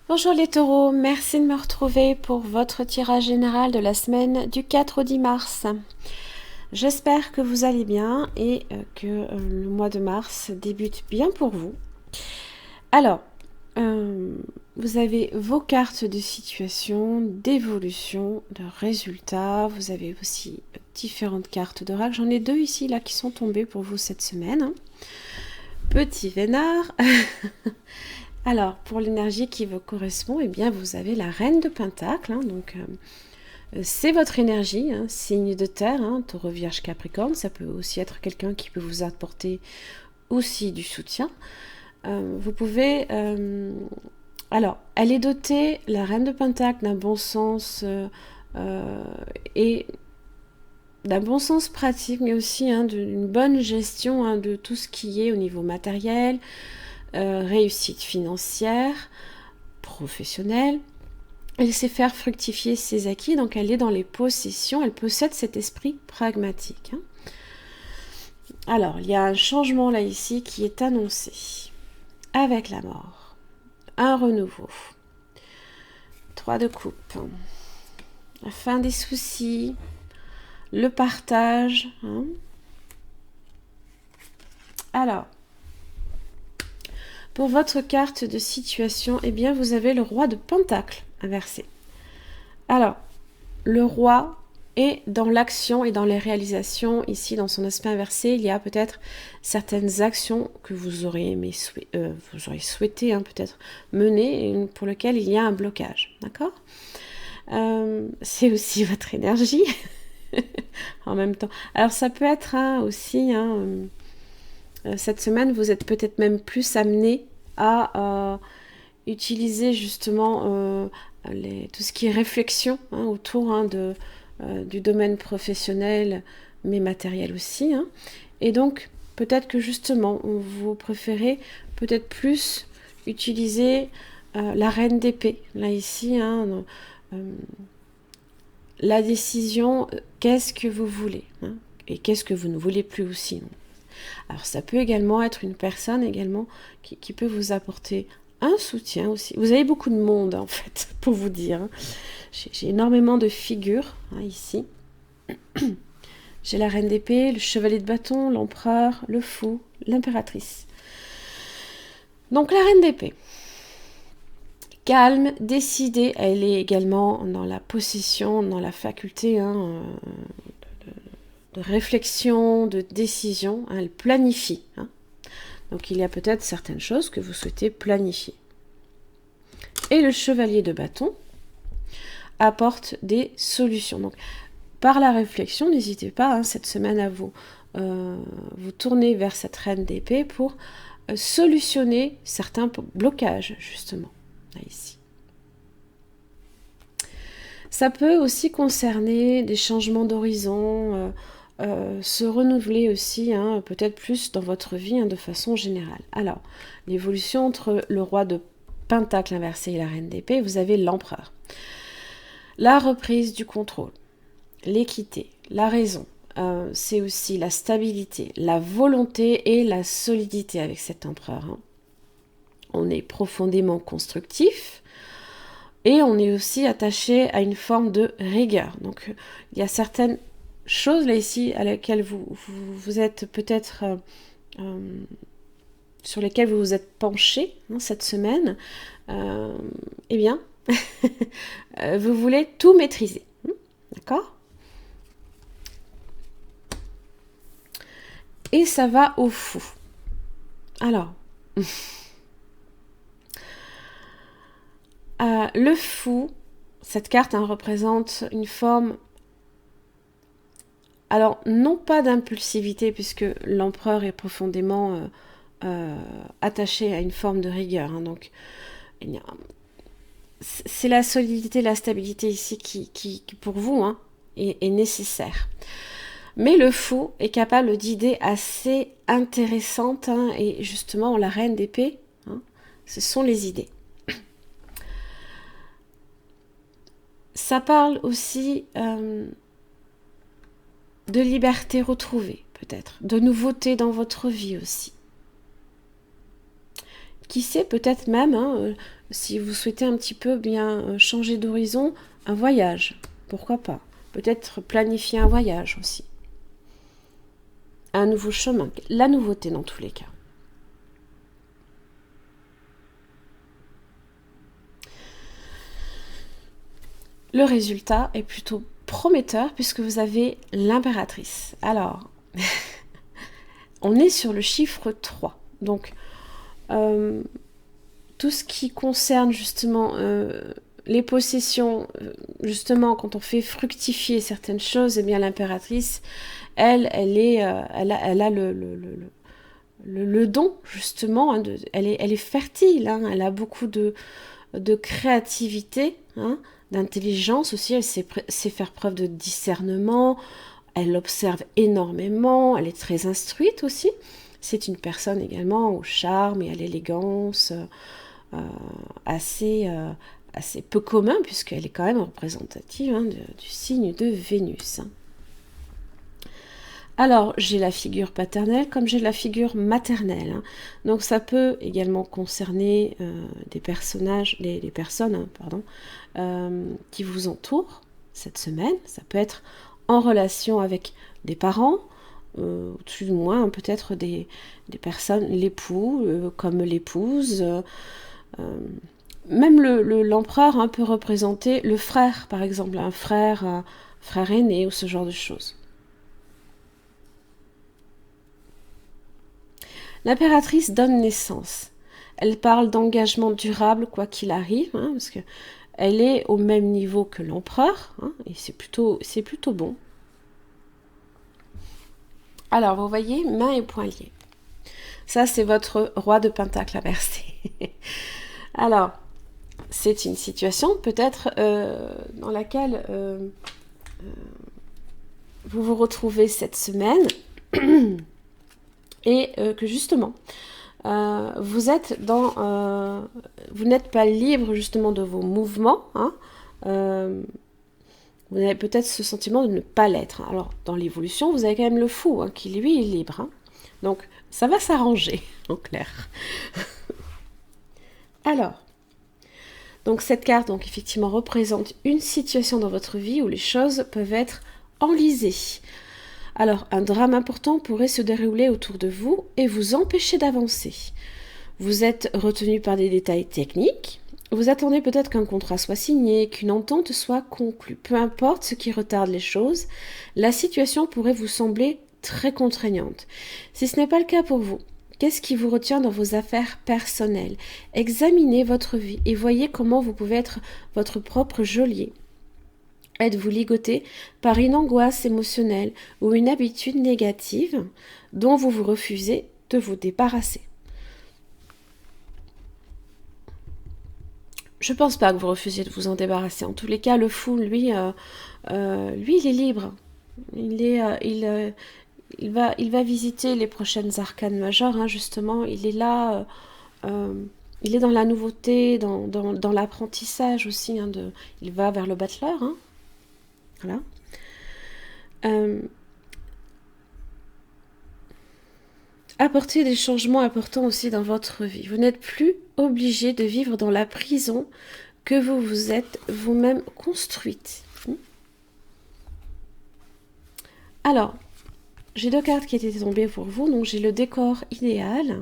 Bonjour les taureaux, merci de me retrouver pour votre tirage général de la semaine du 4 au 10 mars. J'espère que vous allez bien et que le mois de mars débute bien pour vous. Alors, vous avez vos cartes de situation, d'évolution, de résultats. Vous avez aussi différentes cartes d'oracle. J'en ai deux ici là qui sont tombées pour vous cette semaine. Petit vénard. Alors, pour l'énergie qui vous correspond, eh bien, vous avez la reine de Pentacle. Donc, c'est votre énergie, signe de terre, taureau, vierge, capricorne. Ça peut aussi être quelqu'un qui peut vous apporter aussi du soutien. Vous pouvez... alors, elle est dotée, la reine de Pentacle, d'un bon sens et d'un bon sens pratique, mais aussi d'une bonne gestion de tout ce qui est au niveau matériel, réussite financière, professionnelle. Elle sait faire fructifier ses acquis, donc elle est dans les possessions, elle possède cet esprit pragmatique. Alors, il y a un changement là ici qui est annoncé, avec la mort, un renouveau, 3 de coupe, la fin des soucis, le partage. Alors, pour votre carte de situation, eh bien, vous avez le roi de Pentacle inversé. Alors, le roi est dans l'action et dans les réalisations. Ici, dans son aspect inversé, il y a peut-être certaines actions que vous auriez souhaité peut-être mener et pour lesquelles il y a un blocage. D'accord ? C'est aussi votre énergie en même temps. Alors, ça peut être aussi... cette semaine, vous êtes peut-être même plus amené à utiliser justement tout ce qui est réflexion autour du domaine professionnel, mais matériel aussi. Et donc, peut-être que justement, vous préférez peut-être plus utiliser la reine d'épée. Là, ici, la décision, qu'est-ce que vous voulez et qu'est-ce que vous ne voulez plus aussi. Alors ça peut également être une personne également qui peut vous apporter un soutien aussi. Vous avez beaucoup de monde en fait, pour vous dire. J'ai énormément de figures ici. J'ai la reine d'épée, le chevalier de bâton, l'empereur, le fou, l'impératrice. Donc la reine d'épée. Calme, décidée, elle est également dans la possession, dans la faculté de réflexion, de décision, elle planifie. Donc il y a peut-être certaines choses que vous souhaitez planifier. Et le chevalier de bâton apporte des solutions. Donc par la réflexion, n'hésitez pas cette semaine à vous tourner vers cette reine d'épée pour solutionner certains blocages, justement, là, ici. Ça peut aussi concerner des changements d'horizon, se renouveler aussi, peut-être plus dans votre vie de façon générale. Alors, l'évolution entre le roi de Pentacle inversé et la reine d'épée, vous avez l'empereur. La reprise du contrôle, l'équité, la raison, c'est aussi la stabilité, la volonté et la solidité avec cet empereur. On est profondément constructif et on est aussi attaché à une forme de rigueur. Donc, il y a certaines choses là ici à laquelle vous êtes peut-être sur lesquelles vous vous êtes penché cette semaine, eh bien, vous voulez tout maîtriser. D'accord ? Et ça va au fou. Alors, le fou, cette carte représente une forme, alors non pas d'impulsivité, puisque l'empereur est profondément attaché à une forme de rigueur. Donc, c'est la solidité, la stabilité ici qui pour vous est nécessaire. Mais le fou est capable d'idées assez intéressantes et justement la reine d'épée, ce sont les idées. Ça parle aussi de liberté retrouvée peut-être, de nouveautés dans votre vie aussi. qui sait, peut-être même, hein, si vous souhaitez un petit peu bien changer d'horizon, un voyage, pourquoi pas. Peut-être planifier un voyage aussi. Un nouveau chemin, la nouveauté dans tous les cas. Le résultat est plutôt prometteur puisque vous avez l'impératrice. Alors, on est sur le chiffre 3. Donc, tout ce qui concerne justement les possessions, justement quand on fait fructifier certaines choses, eh bien l'impératrice, elle a le don justement, hein, elle est fertile, hein, elle a beaucoup de créativité, hein, d'intelligence aussi, elle sait faire preuve de discernement, elle observe énormément, elle est très instruite aussi. C'est une personne également au charme et à l'élégance assez peu commun, puisqu'elle est quand même représentative, hein, du signe de Vénus. Alors, j'ai la figure paternelle comme j'ai la figure maternelle. Hein. Donc, ça peut également concerner des personnages, les personnes, hein, pardon, qui vous entourent cette semaine. Ça peut être en relation avec des parents, tout du moins, hein, peut-être des personnes, l'époux, comme l'épouse. Même l'empereur, hein, peut représenter le frère, par exemple, un frère aîné ou ce genre de choses. L'impératrice donne naissance. Elle parle d'engagement durable quoi qu'il arrive, hein, parce que elle est au même niveau que l'empereur, hein, et c'est plutôt bon. Alors, vous voyez, main et poing liés. Ça, c'est votre roi de pentacle inversé. Alors, c'est une situation peut-être dans laquelle vous vous retrouvez cette semaine et que justement, vous êtes vous n'êtes pas libre justement de vos mouvements, hein, vous avez peut-être ce sentiment de ne pas l'être. Alors, dans l'évolution, vous avez quand même le fou, hein, qui lui est libre. Hein. Donc, ça va s'arranger, en clair. Alors, donc cette carte, donc effectivement, représente une situation dans votre vie où les choses peuvent être enlisées. Alors, un drame important pourrait se dérouler autour de vous et vous empêcher d'avancer. Vous êtes retenu par des détails techniques. Vous attendez peut-être qu'un contrat soit signé, qu'une entente soit conclue. Peu importe ce qui retarde les choses, la situation pourrait vous sembler très contraignante. Si ce n'est pas le cas pour vous, qu'est-ce qui vous retient dans vos affaires personnelles? Examinez votre vie et voyez comment vous pouvez être votre propre geôlier. Êtes-vous ligoté par une angoisse émotionnelle ou une habitude négative dont vous vous refusez de vous débarrasser? Je pense pas que vous refusiez de vous en débarrasser. En tous les cas, le fou, lui, il est libre. Il va visiter les prochaines arcanes majeures, hein, justement. Il est là, il est dans la nouveauté, dans l'apprentissage aussi. Hein, il va vers le battleur. Hein. Voilà. Apporter des changements importants aussi dans votre vie. Vous n'êtes plus obligé de vivre dans la prison que vous vous êtes vous-même construite. Alors, j'ai deux cartes qui étaient tombées pour vous. Donc, j'ai le décor idéal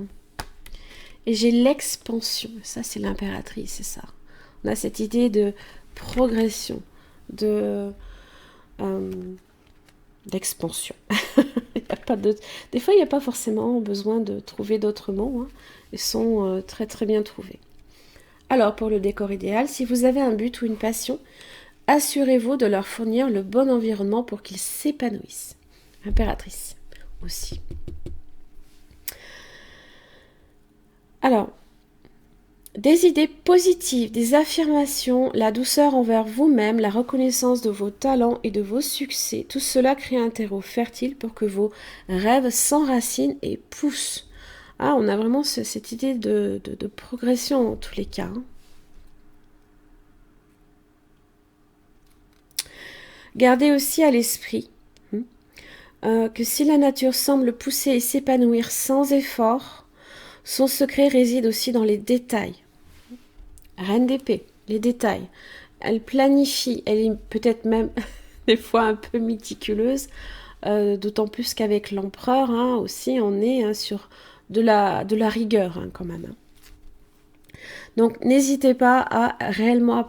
et j'ai l'expansion. Ça, c'est l'impératrice, c'est ça. On a cette idée de progression, d'expansion. Des fois, il n'y a pas forcément besoin de trouver d'autres mots. Hein. Ils sont très très bien trouvés. Alors, pour le décor idéal, si vous avez un but ou une passion, assurez-vous de leur fournir le bon environnement pour qu'ils s'épanouissent. Impératrice aussi. Alors, des idées positives, des affirmations, la douceur envers vous-même, la reconnaissance de vos talents et de vos succès, tout cela crée un terreau fertile pour que vos rêves s'enracinent et poussent. Ah, on a vraiment cette idée de progression en tous les cas. Hein. Gardez aussi à l'esprit que si la nature semble pousser et s'épanouir sans effort, Son secret réside aussi dans les détails. Reine d'épée, les détails. Elle planifie, elle est peut-être même des fois un peu méticuleuse, d'autant plus qu'avec l'empereur aussi, on est sur de la rigueur quand même. Donc n'hésitez pas à réellement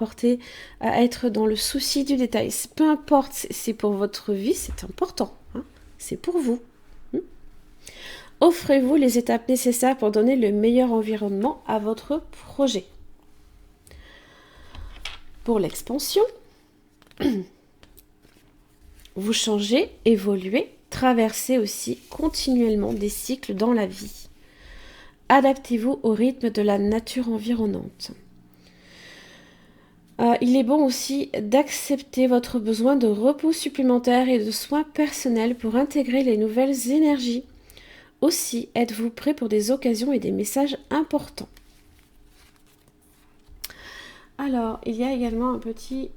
à être dans le souci du détail. Peu importe, c'est pour votre vie, c'est important. C'est pour vous. Offrez-vous les étapes nécessaires pour donner le meilleur environnement à votre projet. Pour l'expansion, vous changez, évoluez, traversez aussi continuellement des cycles dans la vie. Adaptez-vous au rythme de la nature environnante. Il est bon aussi d'accepter votre besoin de repos supplémentaire et de soins personnels pour intégrer les nouvelles énergies. Aussi, êtes-vous prêt pour des occasions et des messages importants? Alors, il y a également un petit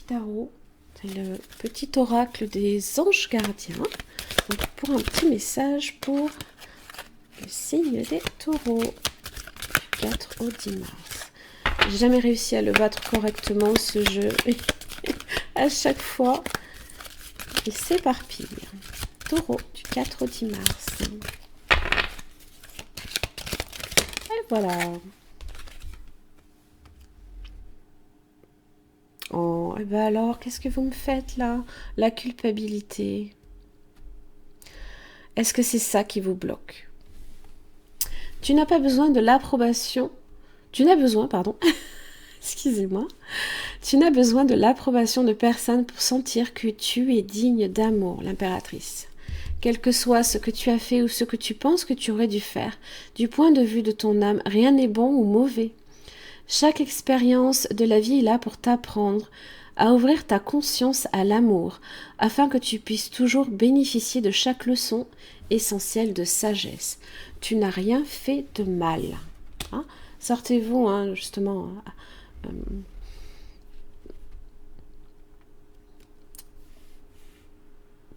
tarot. C'est le petit oracle des anges gardiens. Donc, pour un petit message pour le signe des taureaux. Du 4 au 10 mars. J'ai jamais réussi à le battre correctement, ce jeu. À chaque fois, il s'éparpille. Taureau, du 4 au 10 mars. Et voilà. Oh, et ben alors, qu'est-ce que vous me faites là? La culpabilité. Est-ce que c'est ça qui vous bloque? Tu n'as pas besoin de l'approbation. Tu n'as besoin, pardon. Excusez-moi. Tu n'as besoin de l'approbation de personne pour sentir que tu es digne d'amour, l'impératrice. Quel que soit ce que tu as fait ou ce que tu penses que tu aurais dû faire, du point de vue de ton âme, rien n'est bon ou mauvais. Chaque expérience de la vie est là pour t'apprendre à ouvrir ta conscience à l'amour, afin que tu puisses toujours bénéficier de chaque leçon essentielle de sagesse. Tu n'as rien fait de mal. Sortez-vous, justement.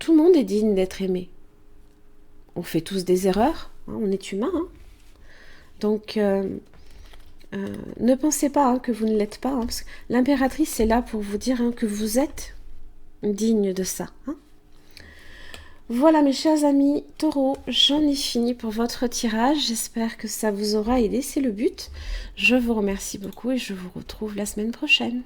Tout le monde est digne d'être aimé. On fait tous des erreurs, on est humain. Donc, ne pensez pas que vous ne l'êtes pas, parce que l'impératrice est là pour vous dire que vous êtes digne de ça. Voilà mes chers amis taureaux, j'en ai fini pour votre tirage. J'espère que ça vous aura aidé, c'est le but. Je vous remercie beaucoup et je vous retrouve la semaine prochaine.